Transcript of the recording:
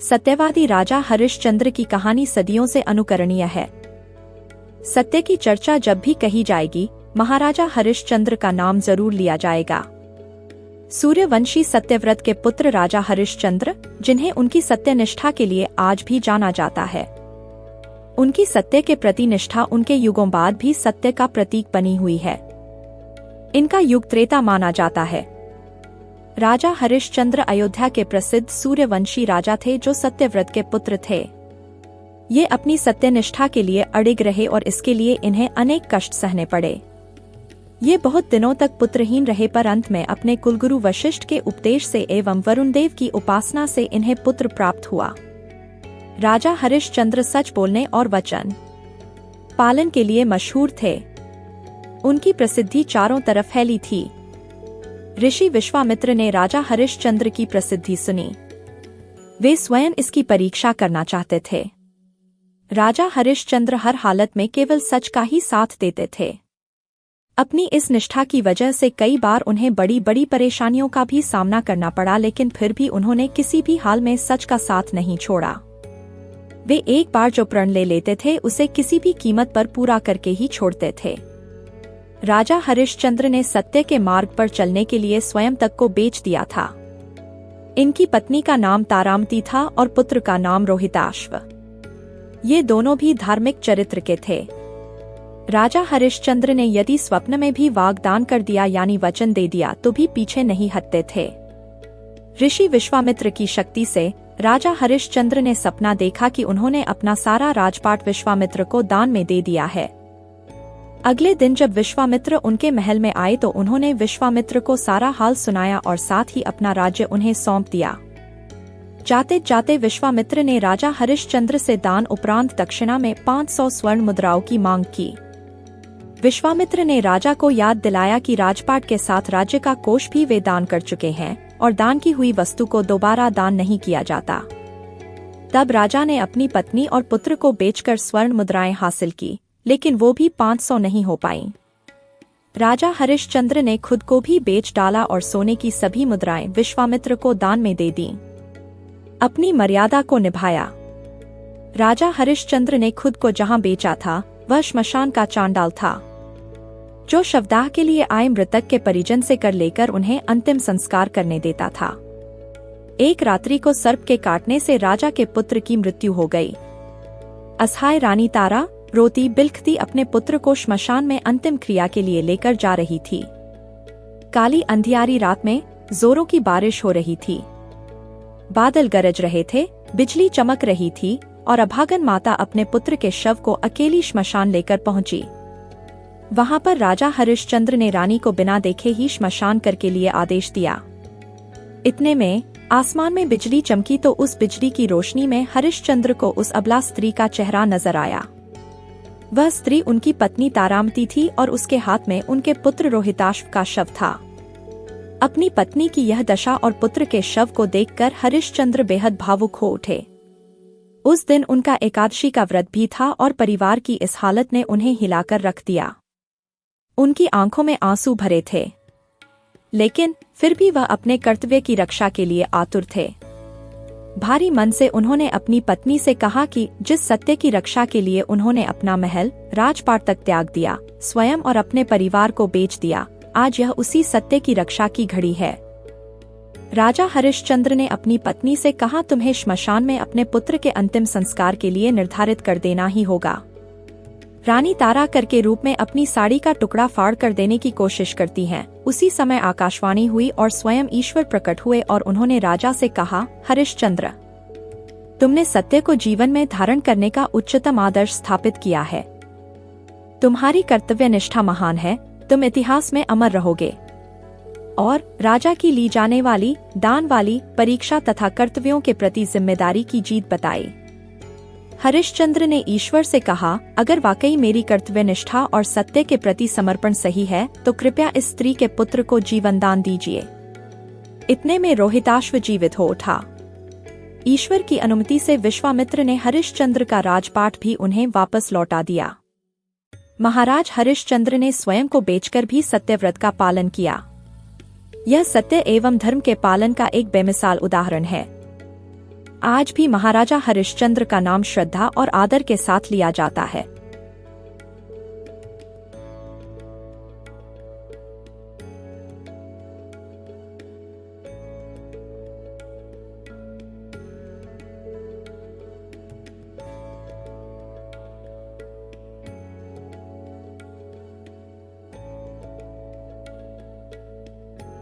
सत्यवादी राजा हरिश्चंद्र की कहानी सदियों से अनुकरणीय है। सत्य की चर्चा जब भी कही जाएगी, महाराजा हरिश्चंद्र का नाम जरूर लिया जाएगा। सूर्यवंशी सत्यव्रत के पुत्र राजा हरिश्चंद्र, जिन्हें उनकी सत्यनिष्ठा के लिए आज भी जाना जाता है। उनकी सत्य के प्रति निष्ठा उनके युगों बाद भी सत्य का प्रतीक बनी हुई है। इनका युग त्रेता माना जाता है। राजा हरिश्चंद्र अयोध्या के प्रसिद्ध सूर्यवंशी राजा थे, जो सत्यव्रत के पुत्र थे। ये अपनी सत्यनिष्ठा के लिए अडिग रहे और इसके लिए इन्हें अनेक कष्ट सहने पड़े। ये बहुत दिनों तक पुत्रहीन रहे, पर अंत में अपने कुलगुरु वशिष्ठ के उपदेश से एवं वरुणदेव की उपासना से इन्हें पुत्र प्राप्त हुआ। राजा हरिश्चंद्र सच बोलने और वचन पालन के लिए मशहूर थे। उनकी प्रसिद्धि चारों तरफ फैली थी। ऋषि विश्वामित्र ने राजा हरिश्चंद्र की प्रसिद्धि सुनी। वे स्वयं इसकी परीक्षा करना चाहते थे। राजा हरिश्चंद्र हर हालत में केवल सच का ही साथ देते थे। अपनी इस निष्ठा की वजह से कई बार उन्हें बड़ी बड़ी परेशानियों का भी सामना करना पड़ा, लेकिन फिर भी उन्होंने किसी भी हाल में सच का साथ नहीं छोड़ा। वे एक बार जो प्रण ले लेते थे, उसे किसी भी कीमत पर पूरा करके ही छोड़ते थे। राजा हरिश्चंद्र ने सत्य के मार्ग पर चलने के लिए स्वयं तक को बेच दिया था। इनकी पत्नी का नाम तारामती था और पुत्र का नाम रोहिताश्व। ये दोनों भी धार्मिक चरित्र के थे। राजा हरिश्चंद्र ने यदि स्वप्न में भी वाग्दान कर दिया यानी वचन दे दिया, तो भी पीछे नहीं हटते थे। ऋषि विश्वामित्र की शक्ति से राजा हरिश्चंद्र ने सपना देखा कि उन्होंने अपना सारा राजपाट विश्वामित्र को दान में दे दिया है। अगले दिन जब विश्वामित्र उनके महल में आए तो उन्होंने विश्वामित्र को सारा हाल सुनाया और साथ ही अपना राज्य उन्हें सौंप दिया। जाते जाते विश्वामित्र ने राजा हरिश्चंद्र से दान उपरांत दक्षिणा में 500 स्वर्ण मुद्राओं की मांग की। विश्वामित्र ने राजा को याद दिलाया कि राजपाट के साथ राज्य का कोष भी वे दान कर चुके हैं और दान की हुई वस्तु को दोबारा दान नहीं किया जाता। तब राजा ने अपनी पत्नी और पुत्र को बेचकर स्वर्ण मुद्राएं हासिल की, लेकिन वो भी 500 नहीं हो पाईं। राजा हरिश्चंद्र ने खुद को भी बेच डाला और सोने की सभी मुद्राएं विश्वामित्र को दान में दे दीं। अपनी मर्यादा को निभाया। राजा हरिश्चंद्र ने खुद को जहां बेचा था, वह श्मशान का चांडाल था, जो शवदाह के लिए आए मृतक के परिजन से कर लेकर उन्हें अंतिम संस्कार करने देता था। एक रात्रि को सर्प के काटने से राजा के पुत्र की मृत्यु हो गई। असहाय रानी तारा रोती बिलखती अपने पुत्र को श्मशान में अंतिम क्रिया के लिए लेकर जा रही थी। काली अंधियारी रात में जोरों की बारिश हो रही थी। बादल गरज रहे थे, बिजली चमक रही थी और अभागन माता अपने पुत्र के शव को अकेली श्मशान लेकर पहुंची। वहां पर राजा हरिश्चंद्र ने रानी को बिना देखे ही श्मशान कर के लिए आदेश दिया। इतने में आसमान में बिजली चमकी तो उस बिजली की रोशनी में हरिश्चंद्र को उस अबला स्त्री का चेहरा नजर आया। वह स्त्री उनकी पत्नी तारामती थी और उसके हाथ में उनके पुत्र रोहिताश्व का शव था। अपनी पत्नी की यह दशा और पुत्र के शव को देखकर हरिश्चंद्र बेहद भावुक हो उठे। उस दिन उनका एकादशी का व्रत भी था और परिवार की इस हालत ने उन्हें हिलाकर रख दिया। उनकी आंखों में आंसू भरे थे, लेकिन फिर भी वह अपने कर्तव्य की रक्षा के लिए आतुर थे। भारी मन से उन्होंने अपनी पत्नी से कहा कि जिस सत्य की रक्षा के लिए उन्होंने अपना महल राजपाट तक त्याग दिया, स्वयं और अपने परिवार को बेच दिया, आज यह उसी सत्य की रक्षा की घड़ी है। राजा हरिश्चंद्र ने अपनी पत्नी से कहा, तुम्हें श्मशान में अपने पुत्र के अंतिम संस्कार के लिए निर्धारित कर देना ही होगा। रानी तारा कर के रूप में अपनी साड़ी का टुकड़ा फाड़ कर देने की कोशिश करती हैं। उसी समय आकाशवाणी हुई और स्वयं ईश्वर प्रकट हुए और उन्होंने राजा से कहा, हरिश्चंद्र, तुमने सत्य को जीवन में धारण करने का उच्चतम आदर्श स्थापित किया है। तुम्हारी कर्तव्य निष्ठा महान है, तुम इतिहास में अमर रहोगे। और राजा की ली जाने वाली दान वाली परीक्षा तथा कर्तव्यों के प्रति जिम्मेदारी की जीत बताई। हरिश्चंद्र ने ईश्वर से कहा, अगर वाकई मेरी कर्तव्य निष्ठा और सत्य के प्रति समर्पण सही है तो कृपया इस स्त्री के पुत्र को जीवन दान दीजिए। इतने में रोहिताश्व जीवित हो उठा। ईश्वर की अनुमति से विश्वामित्र ने हरिश्चंद्र का राजपाट भी उन्हें वापस लौटा दिया। महाराज हरिश्चंद्र ने स्वयं को बेचकर भी सत्यव्रत का पालन किया। यह सत्य एवं धर्म के पालन का एक बेमिसाल उदाहरण है। आज भी महाराजा हरिश्चंद्र का नाम श्रद्धा और आदर के साथ लिया जाता है।